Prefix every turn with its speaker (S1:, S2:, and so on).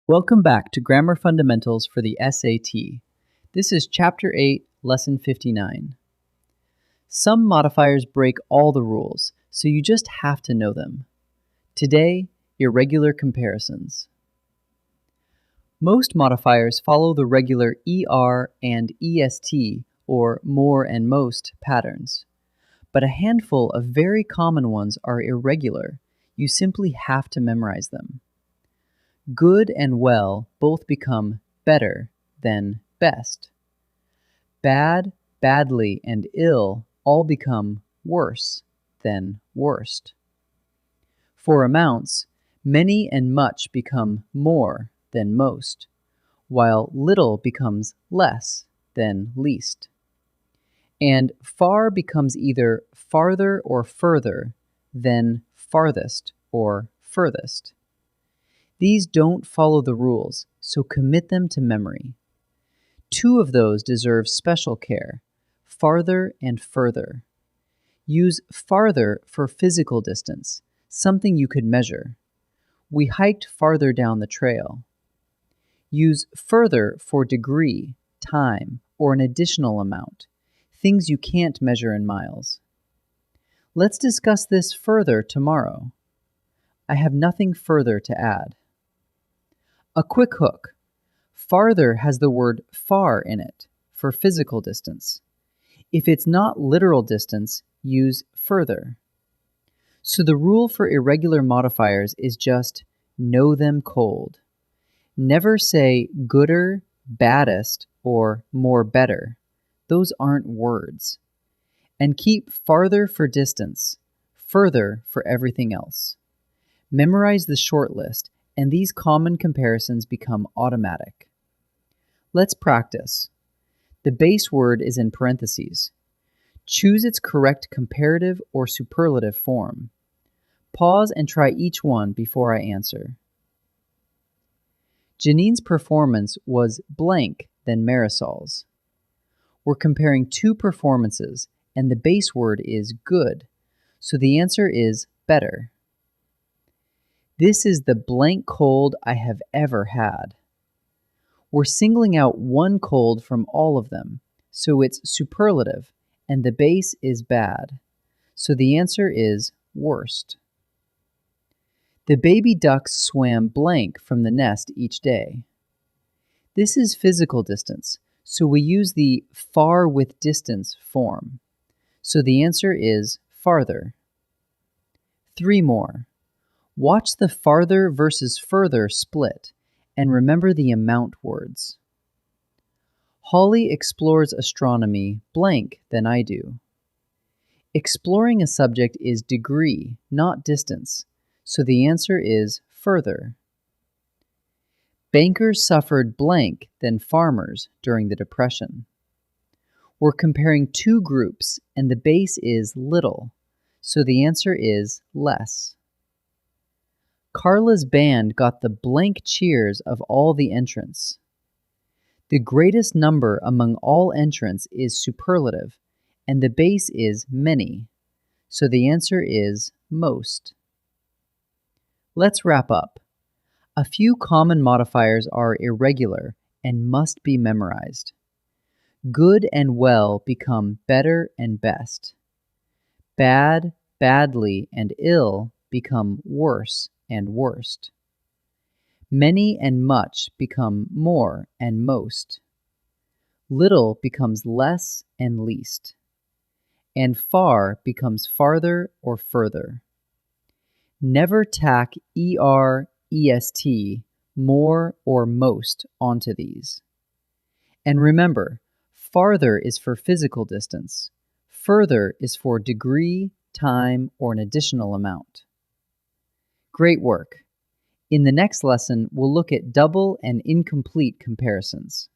S1: Welcome back to Grammar Fundamentals for the SAT. This is Chapter 8, Lesson 59. Some modifiers break all the rules, so you just have to know them. Today, irregular comparisons. Most modifiers follow the regular ER and EST, or more and most, patterns. But a handful of very common ones are irregular. You simply have to memorize them. Good and well both become better than best. Bad, badly, and ill all become worse than worst. For amounts, many and much become more than most, while little becomes less than least. And far becomes either farther or further than farthest or furthest. These don't follow the rules, so commit them to memory. Two of those deserve special care, farther and further. Use farther for physical distance, something you could measure. We hiked farther down the trail. Use further for degree, time, or an additional amount, things you can't measure in miles. Let's discuss this further tomorrow. I have nothing further to add. A quick hook. Farther has the word far in it for physical distance. If it's not literal distance, use further. So the rule for irregular modifiers is just know them cold. Never say gooder, baddest, or more better. Those aren't words. And keep farther for distance, further for everything else. Memorize the short list, and these common comparisons become automatic. Let's practice. The base word is in parentheses. Choose its correct comparative or superlative form. Pause and try each one before I answer. Janine's performance was blank than Marisol's. We're comparing two performances, and the base word is good, so the answer is better. This is the blank cold I have ever had. We're singling out one cold from all of them, so it's superlative, and the base is bad. So the answer is worst. The baby ducks swam blank from the nest each day. This is physical distance, so we use the far with distance form. So the answer is farther. 3 more. Watch the farther versus further split, and remember the amount words. Holly explores astronomy blank than I do. Exploring a subject is degree, not distance, so the answer is further. Bankers suffered blank than farmers during the Depression. We're comparing two groups, and the base is little, so the answer is less. Carla's band got the blank cheers of all the entrants. The greatest number among all entrants is superlative, and the base is many, so the answer is most. Let's wrap up. A few common modifiers are irregular and must be memorized. Good and well become better and best. Bad, badly, and ill become worse and worst. Many and much become more and most. Little becomes less and least. And far becomes farther or further. Never tack ER, EST, more or most onto these. And remember, farther is for physical distance. Further is for degree, time, or an additional amount. Great work. In the next lesson, we'll look at double and incomplete comparisons.